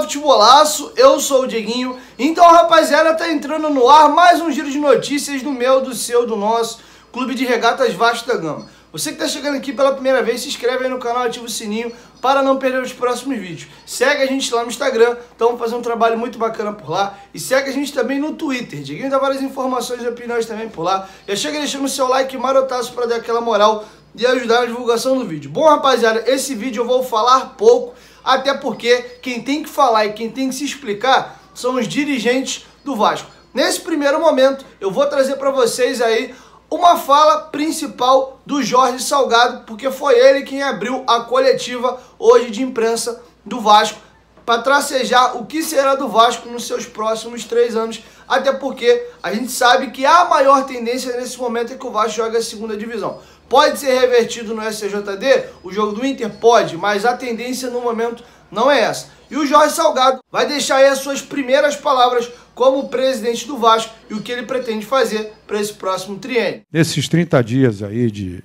Futebolaço, eu sou o Dieguinho. Então, rapaziada, tá entrando no ar mais um giro de notícias do meu, do seu, do nosso Clube de Regatas Vasco da Gama. Você que tá chegando aqui pela primeira vez, se inscreve aí no canal, ativa o sininho para não perder os próximos vídeos. Segue a gente lá no Instagram, estamos fazendo um trabalho muito bacana por lá. E segue a gente também no Twitter. Dieguinho dá várias informações e opiniões também por lá. Já chega deixando o seu like marotaço para dar aquela moral e ajudar na divulgação do vídeo. Bom, rapaziada, esse vídeo eu vou falar pouco, até porque quem tem que falar e quem tem que se explicar são os dirigentes do Vasco. Nesse primeiro momento, eu vou trazer para vocês aí uma fala principal do Jorge Salgado, porque foi ele quem abriu a coletiva hoje de imprensa do Vasco, para tracejar o que será do Vasco nos seus próximos 3 anos, até porque a gente sabe que a maior tendência nesse momento é que o Vasco joga a segunda divisão. Pode ser revertido no STJD, o jogo do Inter? Pode, mas a tendência no momento não é essa. E o Jorge Salgado vai deixar aí as suas primeiras palavras como presidente do Vasco e o que ele pretende fazer para esse próximo triênio. Nesses 30 dias aí de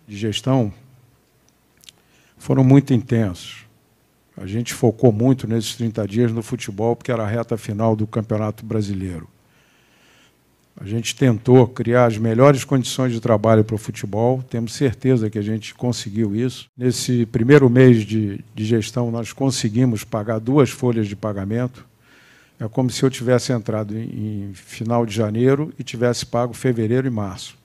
gestão, foram muito intensos. A gente focou muito nesses 30 dias no futebol, porque era a reta final do Campeonato Brasileiro. A gente tentou criar as melhores condições de trabalho para o futebol, temos certeza que a gente conseguiu isso. Nesse primeiro mês de gestão, nós conseguimos pagar 2 folhas de pagamento. É como se eu tivesse entrado em final de janeiro e tivesse pago fevereiro e março.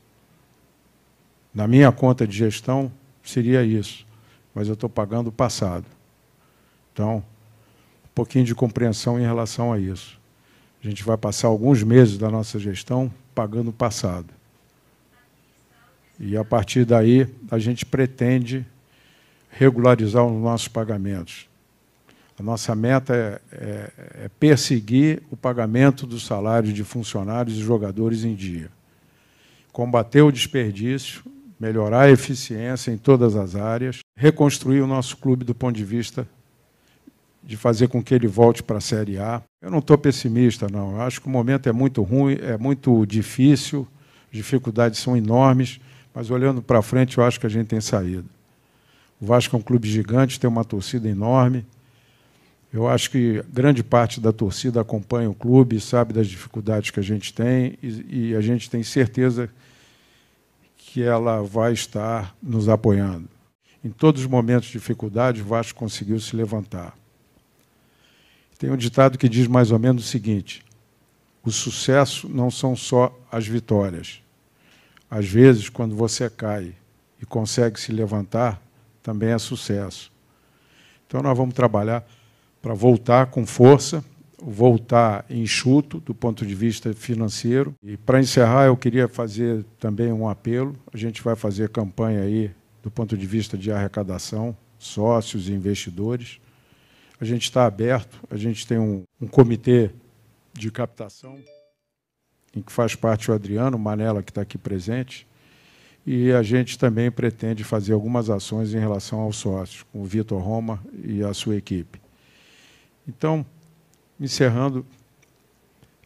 Na minha conta de gestão, seria isso, mas eu estou pagando o passado. Então, um pouquinho de compreensão em relação a isso. A gente vai passar alguns meses da nossa gestão pagando o passado. E, a partir daí, a gente pretende regularizar os nossos pagamentos. A nossa meta é perseguir o pagamento dos salários de funcionários e jogadores em dia. Combater o desperdício, melhorar a eficiência em todas as áreas, reconstruir o nosso clube do ponto de vista de fazer com que ele volte para a Série A. Eu não estou pessimista, não. Eu acho que o momento é muito ruim, é muito difícil, as dificuldades são enormes, mas olhando para frente eu acho que a gente tem saída. O Vasco é um clube gigante, tem uma torcida enorme. Eu acho que grande parte da torcida acompanha o clube, sabe das dificuldades que a gente tem e a gente tem certeza que ela vai estar nos apoiando. Em todos os momentos de dificuldade, o Vasco conseguiu se levantar. Tem um ditado que diz mais ou menos o seguinte: o sucesso não são só as vitórias. Às vezes, quando você cai e consegue se levantar, também é sucesso. Então, nós vamos trabalhar para voltar com força, voltar enxuto do ponto de vista financeiro. E, para encerrar, eu queria fazer também um apelo. A gente vai fazer campanha aí do ponto de vista de arrecadação, sócios e investidores. A gente está aberto, a gente tem um comitê de captação, em que faz parte o Adriano Manella, que está aqui presente, e a gente também pretende fazer algumas ações em relação aos sócios, com o Vitor Roma e a sua equipe. Então, encerrando,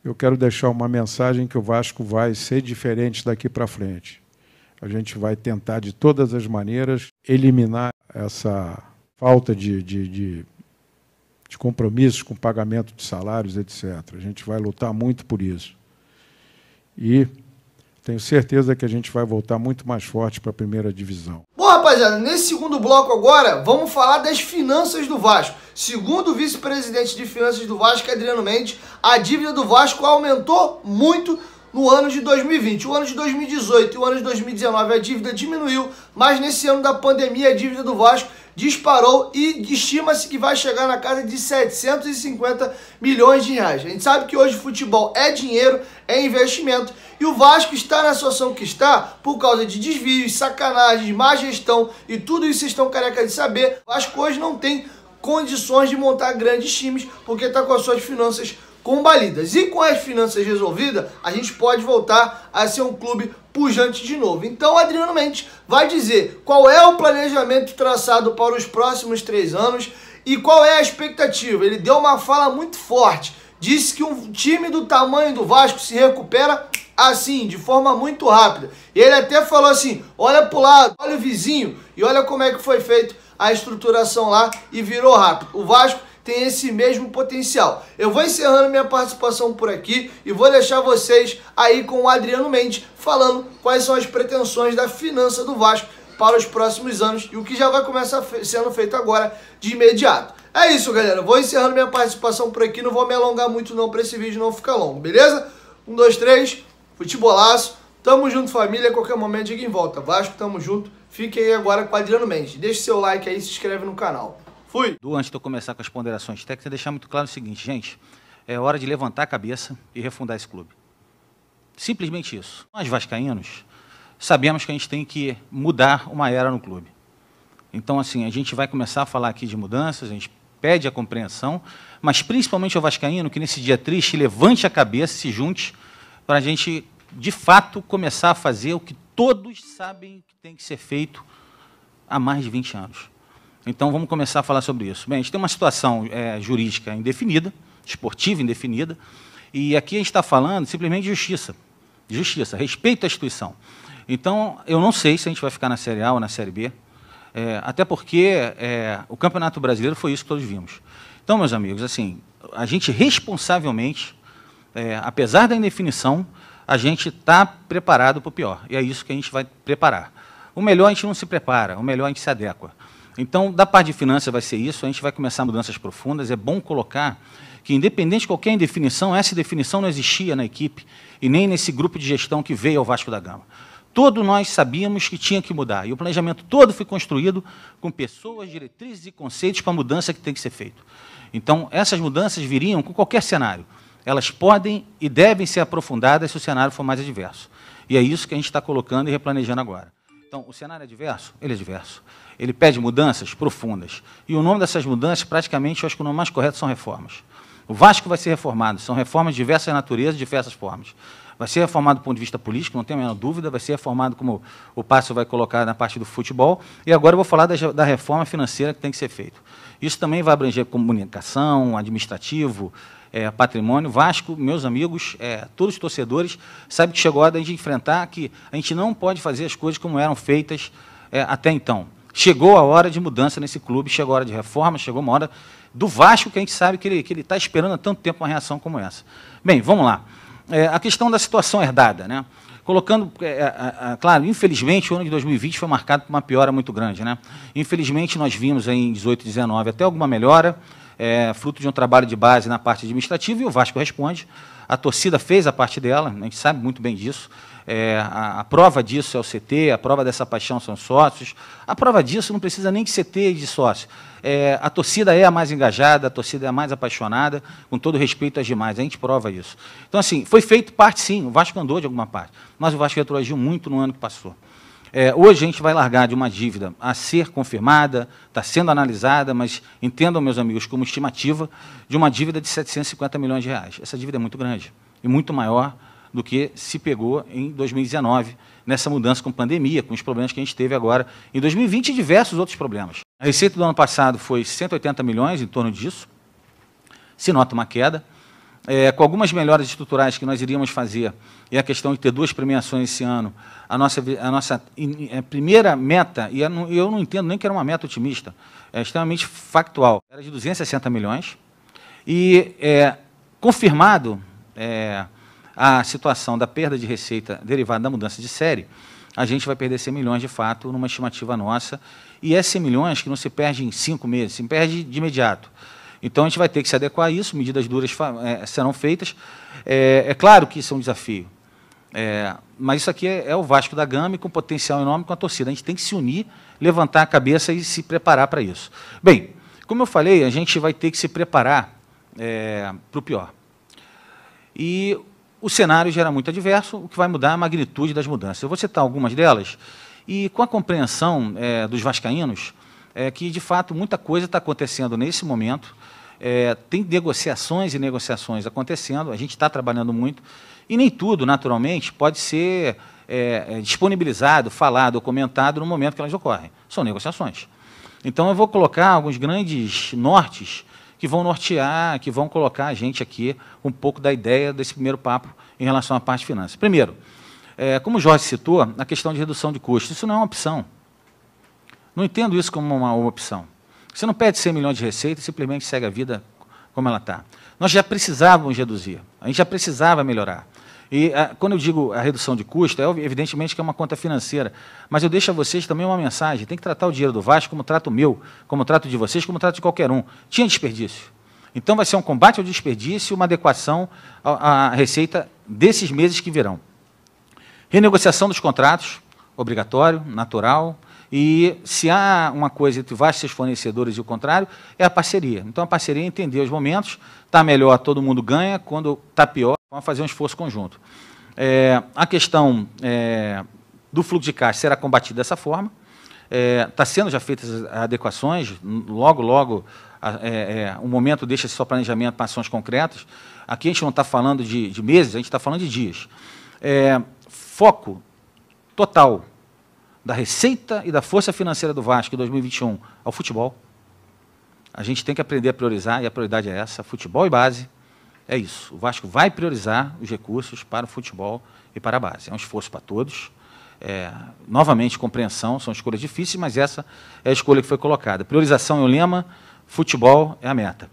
eu quero deixar uma mensagem que o Vasco vai ser diferente daqui para frente. A gente vai tentar, de todas as maneiras, eliminar essa falta de compromissos com pagamento de salários, etc. A gente vai lutar muito por isso. E tenho certeza que a gente vai voltar muito mais forte para a primeira divisão. Bom, rapaziada, nesse segundo bloco agora, vamos falar das finanças do Vasco. Segundo o vice-presidente de finanças do Vasco, Adriano Mendes, a dívida do Vasco aumentou muito no ano de 2020. O ano de 2018 e o ano de 2019 a dívida diminuiu, mas nesse ano da pandemia a dívida do Vasco disparou e estima-se que vai chegar na casa de 750 milhões de reais. A gente sabe que hoje futebol é dinheiro, é investimento, e o Vasco está na situação que está por causa de desvios, sacanagens, má gestão e tudo isso vocês estão careca de saber. O Vasco hoje não tem condições de montar grandes times porque está com as suas finanças combalidas. E com as finanças resolvidas, a gente pode voltar a ser um clube pujante de novo. Então, Adriano Mendes vai dizer qual é o planejamento traçado para os próximos 3 anos e qual é a expectativa. Ele deu uma fala muito forte disse que um time do tamanho do Vasco se recupera assim, de forma muito rápida. E ele até falou assim, olha pro lado, olha o vizinho e olha como é que foi feito a estruturação lá e virou rápido. O Vasco tem esse mesmo potencial. Eu vou encerrando minha participação por aqui e vou deixar vocês aí com o Adriano Mendes falando quais são as pretensões da finança do Vasco para os próximos anos e o que já vai começar sendo feito agora de imediato. É isso, galera. Vou encerrando minha participação por aqui. Não vou me alongar muito não para esse vídeo não ficar longo, beleza? 1, 2, 3, futebolaço. Tamo junto, família. A qualquer momento diga em volta. Vasco, tamo junto. Fique aí agora com o Adriano Mendes. Deixe seu like aí e se inscreve no canal. Fui! Antes de eu começar com as ponderações técnicas, deixar muito claro o seguinte, gente. É hora de levantar a cabeça e refundar esse clube. Simplesmente isso. Nós vascaínos sabemos que a gente tem que mudar uma era no clube. Então, assim, a gente vai começar a falar aqui de mudanças, a gente pede a compreensão, mas principalmente ao vascaíno que nesse dia triste levante a cabeça, se junte, para a gente, de fato, começar a fazer o que todos sabem que tem que ser feito há mais de 20 anos. Então, vamos começar a falar sobre isso. Bem, a gente tem uma situação jurídica indefinida, esportiva indefinida, e aqui a gente está falando simplesmente de justiça. Justiça, respeito à instituição. Então, eu não sei se a gente vai ficar na Série A ou na Série B, até porque o Campeonato Brasileiro foi isso que todos vimos. Então, meus amigos, assim, a gente responsavelmente, apesar da indefinição, a gente está preparado para o pior, e é isso que a gente vai preparar. O melhor a gente não se prepara, o melhor a gente se adequa. Então, da parte de finanças vai ser isso, a gente vai começar mudanças profundas, é bom colocar que, independente de qualquer indefinição, essa indefinição não existia na equipe e nem nesse grupo de gestão que veio ao Vasco da Gama. Todos nós sabíamos que tinha que mudar, e o planejamento todo foi construído com pessoas, diretrizes e conceitos para a mudança que tem que ser feita. Então, essas mudanças viriam com qualquer cenário. Elas podem e devem ser aprofundadas se o cenário for mais adverso. E é isso que a gente está colocando e replanejando agora. Então, o cenário é adverso? Ele é adverso. Ele pede mudanças profundas. E o nome dessas mudanças, praticamente, eu acho que o nome mais correto são reformas. O Vasco vai ser reformado. São reformas de diversas naturezas, de diversas formas. Vai ser reformado do ponto de vista político, não tenho a menor dúvida. Vai ser reformado, como o Pássio vai colocar na parte do futebol. E agora eu vou falar da reforma financeira que tem que ser feita. Isso também vai abranger comunicação, administrativo, patrimônio. Vasco, meus amigos, todos os torcedores, sabem que chegou a hora de a gente enfrentar que a gente não pode fazer as coisas como eram feitas até então. Chegou a hora de mudança nesse clube, chegou a hora de reforma, chegou uma hora do Vasco que a gente sabe que ele está esperando há tanto tempo uma reação como essa. Bem, vamos lá. A questão da situação herdada, né? Colocando, claro, infelizmente o ano de 2020 foi marcado por uma piora muito grande, né? Infelizmente nós vimos aí em 18 e 19 até alguma melhora, fruto de um trabalho de base na parte administrativa, e o Vasco responde. A torcida fez a parte dela, a gente sabe muito bem disso. A prova disso é o CT, a prova dessa paixão são os sócios. A prova disso não precisa nem de CT e de sócio. A torcida é a mais engajada, a torcida é a mais apaixonada, com todo respeito às demais. A gente prova isso. Então, assim, foi feito parte, sim, o Vasco andou de alguma parte, mas o Vasco retroagiu muito no ano que passou. Hoje a gente vai largar de uma dívida a ser confirmada, está sendo analisada, mas entendam, meus amigos, como estimativa de uma dívida de 750 milhões de reais. Essa dívida é muito grande e muito maior do que se pegou em 2019, nessa mudança com pandemia, com os problemas que a gente teve agora em 2020 e diversos outros problemas. A receita do ano passado foi 180 milhões, em torno disso, se nota uma queda. Com algumas melhoras estruturais que nós iríamos fazer, e a questão de ter 2 premiações esse ano, a nossa primeira meta, e eu não entendo nem que era uma meta otimista, é extremamente factual, era de 260 milhões, e confirmado a situação da perda de receita derivada da mudança de série, a gente vai perder 100 milhões de fato numa estimativa nossa, e é 100 milhões que não se perde em 5 meses, se perde de imediato. Então, a gente vai ter que se adequar a isso, medidas duras serão feitas. É claro que isso é um desafio, mas isso aqui é o Vasco da Gama, e com potencial enorme com a torcida. A gente tem que se unir, levantar a cabeça e se preparar para isso. Bem, como eu falei, a gente vai ter que se preparar para o pior. E o cenário já era muito adverso, o que vai mudar é a magnitude das mudanças. Eu vou citar algumas delas, e com a compreensão dos vascaínos, que, de fato, muita coisa está acontecendo nesse momento, tem negociações e negociações acontecendo, a gente está trabalhando muito, e nem tudo, naturalmente, pode ser disponibilizado, falado ou comentado no momento que elas ocorrem. São negociações. Então, eu vou colocar alguns grandes nortes que vão nortear, que vão colocar a gente aqui um pouco da ideia desse primeiro papo em relação à parte de finanças. Primeiro, como o Jorge citou, a questão de redução de custos. Isso não é uma opção. Não entendo isso como uma opção. Você não pede 100 milhões de receita e simplesmente segue a vida como ela está. Nós já precisávamos reduzir, a gente já precisava melhorar. E quando eu digo a redução de custo, evidentemente que é uma conta financeira, mas eu deixo a vocês também uma mensagem, tem que tratar o dinheiro do Vasco como trato o meu, como trato de vocês, como trato de qualquer um. Tinha desperdício. Então vai ser um combate ao desperdício, uma adequação à receita desses meses que virão. Renegociação dos contratos, obrigatório, natural, e se há uma coisa entre Vasco e seus fornecedores e o contrário, é a parceria. Então a parceria é entender os momentos, está melhor, todo mundo ganha, quando está pior, vamos fazer um esforço conjunto. A questão do fluxo de caixa será combatida dessa forma, está sendo já feitas as adequações, logo, um momento deixa esse só planejamento para ações concretas. Aqui a gente não está falando de meses, a gente está falando de dias. Foco total da receita e da força financeira do Vasco em 2021 ao futebol. A gente tem que aprender a priorizar, e a prioridade é essa, futebol e base. É isso, o Vasco vai priorizar os recursos para o futebol e para a base. É um esforço para todos. Novamente, compreensão, são escolhas difíceis, mas essa é a escolha que foi colocada. Priorização é o lema, futebol é a meta.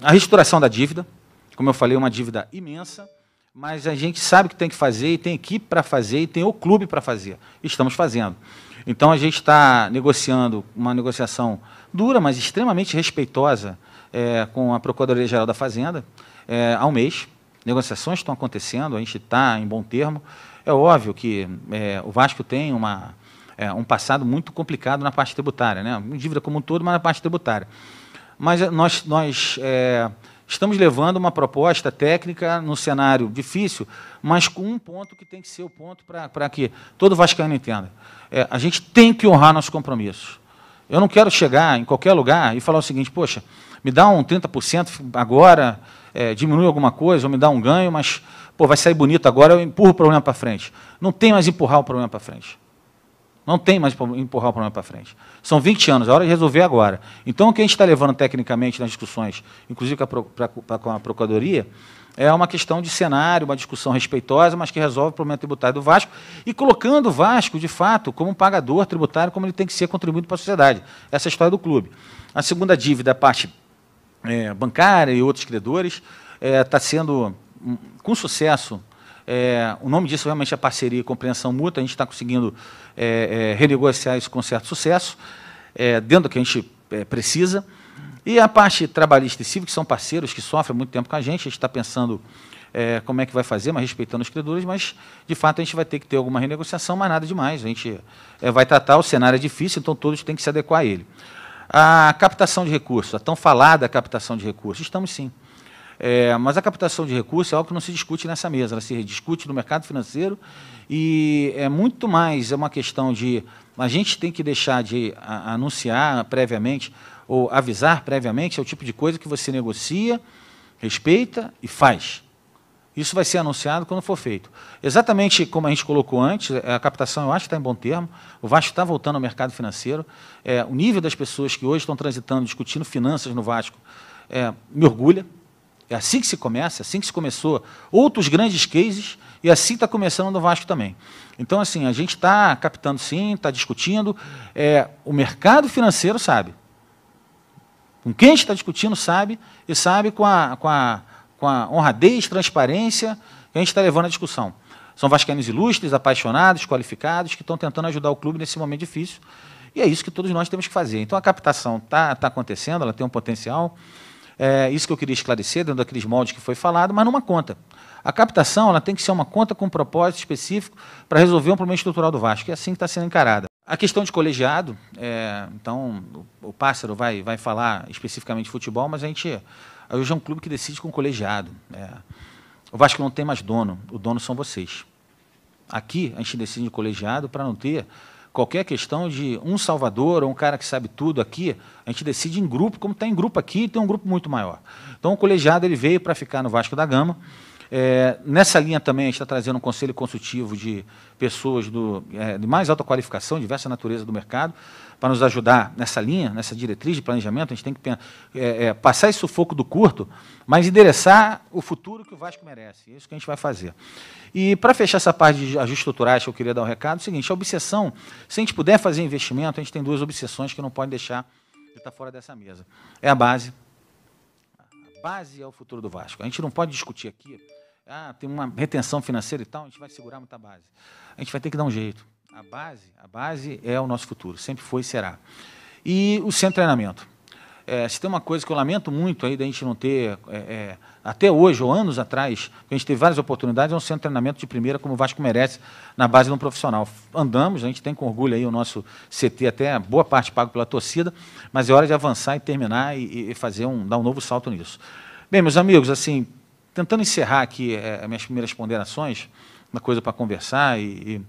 A reestruturação da dívida, como eu falei, é uma dívida imensa, mas a gente sabe o que tem que fazer, e tem equipe para fazer, e tem o clube para fazer. Estamos fazendo. Então, a gente está negociando uma negociação dura, mas extremamente respeitosa com a Procuradoria-Geral da Fazenda há um mês. Negociações estão acontecendo, a gente está em bom termo. É óbvio que o Vasco tem um passado muito complicado na parte tributária, né? Dívida como um todo, mas na parte tributária. Mas nós estamos levando uma proposta técnica no cenário difícil, mas com um ponto que tem que ser o ponto para que todo vascaíno entenda. A gente tem que honrar nossos compromissos. Eu não quero chegar em qualquer lugar e falar o seguinte, poxa, me dá um 30% agora, diminui alguma coisa, ou me dá um ganho, mas vai sair bonito agora, eu empurro o problema para frente. Não tem mais empurrar o problema para frente. Não tem mais empurrar o problema para frente. São 20 anos, a hora de resolver agora. Então, o que a gente está levando tecnicamente nas discussões, inclusive com a Procuradoria, é uma questão de cenário, uma discussão respeitosa, mas que resolve o problema tributário do Vasco e colocando o Vasco, de fato, como um pagador tributário, como ele tem que ser contribuído para a sociedade. Essa é a história do clube. A segunda dívida, a parte bancária e outros credores, está sendo, com sucesso, o nome disso realmente é parceria e compreensão mútua, a gente está conseguindo renegociar isso com certo sucesso, dentro do que a gente precisa. E a parte trabalhista e civil, que são parceiros que sofrem muito tempo com a gente está pensando como é que vai fazer, mas respeitando os credores, mas, de fato, a gente vai ter que ter alguma renegociação, mas nada demais. A gente vai tratar, o cenário é difícil, então todos têm que se adequar a ele. A captação de recursos, a tão falada captação de recursos, estamos sim. Mas a captação de recursos é algo que não se discute nessa mesa, ela se discute no mercado financeiro e é muito mais uma questão de a gente tem que deixar de anunciar previamente ou avisar previamente, é o tipo de coisa que você negocia, respeita e faz. Isso vai ser anunciado quando for feito. Exatamente como a gente colocou antes, a captação eu acho que está em bom termo, o Vasco está voltando ao mercado financeiro, o nível das pessoas que hoje estão transitando, discutindo finanças no Vasco, me orgulha. É assim que se começa, assim que se começou outros grandes cases, e assim está começando no Vasco também. Então, assim, a gente está captando sim, está discutindo, o mercado financeiro sabe. Com quem a gente está discutindo sabe, e sabe com a honradez, transparência que a gente está levando a discussão. São vascaínos ilustres, apaixonados, qualificados, que estão tentando ajudar o clube nesse momento difícil, e é isso que todos nós temos que fazer. Então, a captação está acontecendo, ela tem um potencial. Isso que eu queria esclarecer, dentro daqueles moldes que foi falado, mas numa conta. A captação ela tem que ser uma conta com um propósito específico para resolver um problema estrutural do Vasco, e é assim que está sendo encarada. A questão de colegiado, então, o Pássaro vai falar especificamente de futebol, mas a gente hoje é um clube que decide com colegiado. O Vasco não tem mais dono, o dono são vocês. Aqui, a gente decide de colegiado para não ter qualquer questão de um salvador ou um cara que sabe tudo aqui, a gente decide em grupo, como está em grupo aqui, tem um grupo muito maior. Então, o colegiado ele veio para ficar no Vasco da Gama, Nessa linha também, a gente está trazendo um conselho consultivo de pessoas de mais alta qualificação, diversa natureza do mercado, para nos ajudar nessa linha, nessa diretriz de planejamento. A gente tem que passar esse sufoco do curto, mas endereçar o futuro que o Vasco merece. É isso que a gente vai fazer. E, para fechar essa parte de ajustes estruturais, que eu queria dar um recado, é o seguinte: a obsessão, se a gente puder fazer investimento, a gente tem duas obsessões que não podem deixar de estar fora dessa mesa. É a base. A base é o futuro do Vasco. A gente não pode discutir aqui, tem uma retenção financeira e tal, a gente vai segurar muita base. A gente vai ter que dar um jeito. A base é o nosso futuro, sempre foi e será. E o centro de treinamento. Se tem uma coisa que eu lamento muito aí da gente não ter, até hoje, ou anos atrás, a gente teve várias oportunidades, é um centro de treinamento de primeira, como o Vasco merece, na base de um profissional. Andamos, a gente tem com orgulho aí o nosso CT, até boa parte pago pela torcida, mas é hora de avançar e terminar e dar um novo salto nisso. Bem, meus amigos, assim, tentando encerrar aqui as minhas primeiras ponderações, uma coisa para conversar e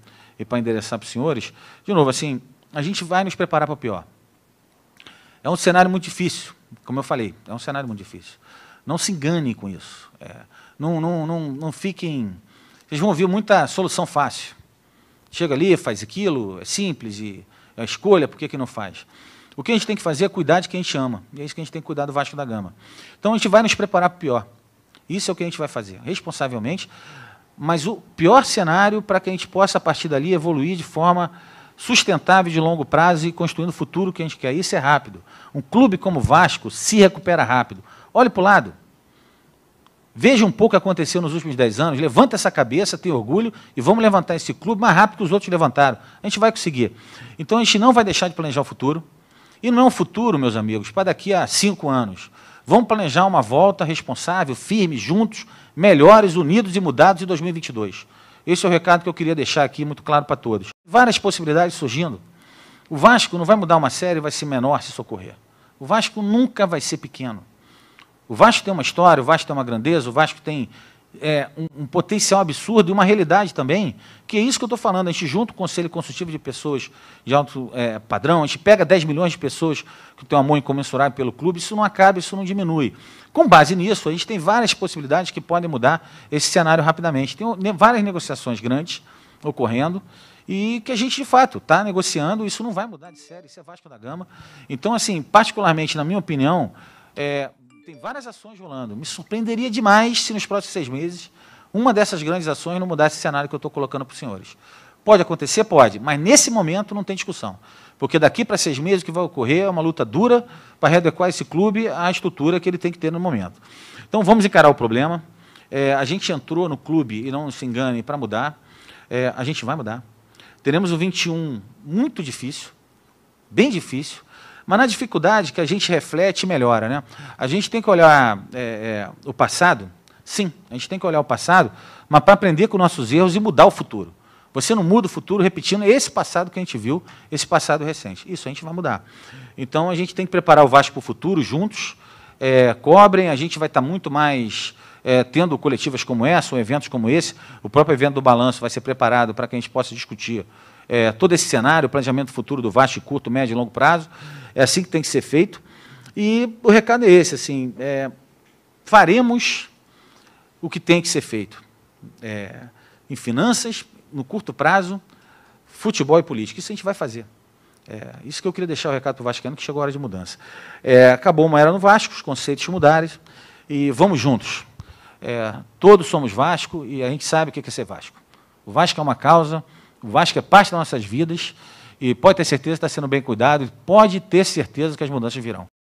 para endereçar para os senhores, de novo, assim, a gente vai nos preparar para o pior. É um cenário muito difícil, como eu falei, é um cenário muito difícil. Não se enganem com isso. Não fiquem... Vocês vão ouvir muita solução fácil. Chega ali, faz aquilo, é simples, e é a escolha, por que não faz? O que a gente tem que fazer é cuidar de quem a gente ama, e é isso que a gente tem que cuidar do Vasco da Gama. Então, a gente vai nos preparar para o pior. Isso é o que a gente vai fazer, responsavelmente, mas o pior cenário para que a gente possa, a partir dali, evoluir de forma sustentável de longo prazo e construindo o futuro que a gente quer. Isso é rápido. Um clube como o Vasco se recupera rápido. Olhe para o lado. Veja um pouco o que aconteceu nos últimos 10 anos, levanta essa cabeça, tenha orgulho, e vamos levantar esse clube mais rápido que os outros levantaram. A gente vai conseguir. Então, a gente não vai deixar de planejar o futuro. E não é um futuro, meus amigos, para daqui a 5 anos. Vamos planejar uma volta responsável, firme, juntos, melhores, unidos e mudados em 2022. Esse é o recado que eu queria deixar aqui muito claro para todos. Várias possibilidades surgindo. O Vasco não vai mudar uma série, vai ser menor se socorrer. O Vasco nunca vai ser pequeno. O Vasco tem uma história, o Vasco tem uma grandeza, o Vasco tem um potencial absurdo e uma realidade também, que é isso que eu estou falando. A gente junta o Conselho Consultivo de pessoas de alto padrão, a gente pega 10 milhões de pessoas que têm um amor incomensurável pelo clube, isso não acaba, isso não diminui. Com base nisso, a gente tem várias possibilidades que podem mudar esse cenário rapidamente. Tem várias negociações grandes ocorrendo e que a gente, de fato, está negociando, isso não vai mudar de série, isso é Vasco da Gama. Então, assim, particularmente, na minha opinião, tem várias ações rolando. Me surpreenderia demais se nos próximos 6 meses uma dessas grandes ações não mudasse esse cenário que eu estou colocando para os senhores. Pode acontecer? Pode, mas nesse momento não tem discussão. Porque daqui para 6 meses o que vai ocorrer é uma luta dura para readequar esse clube à estrutura que ele tem que ter no momento. Então vamos encarar o problema. A gente entrou no clube, e não se engane, para mudar. A gente vai mudar. Teremos o 21 muito difícil, bem difícil, mas na dificuldade que a gente reflete e melhora, né? A gente tem que olhar o passado, sim, a gente tem que olhar o passado, mas para aprender com nossos erros e mudar o futuro. Você não muda o futuro repetindo esse passado que a gente viu, esse passado recente. Isso a gente vai mudar. Então, a gente tem que preparar o Vasco para o futuro juntos, cobrem, a gente vai estar muito mais tendo coletivas como essa, ou eventos como esse. O próprio evento do Balanço vai ser preparado para que a gente possa discutir todo esse cenário, o planejamento futuro do Vasco, curto, médio e longo prazo. É assim que tem que ser feito. E o recado é esse, assim, faremos o que tem que ser feito. Em finanças, no curto prazo, futebol e política. Isso a gente vai fazer. Isso que eu queria deixar o recado para o vascaíno, que chegou a hora de mudança. Acabou uma era no Vasco, os conceitos mudaram, e vamos juntos. Todos somos Vasco e a gente sabe o que é ser Vasco. O Vasco é uma causa, o Vasco é parte das nossas vidas, e pode ter certeza que está sendo bem cuidado, e pode ter certeza que as mudanças virão.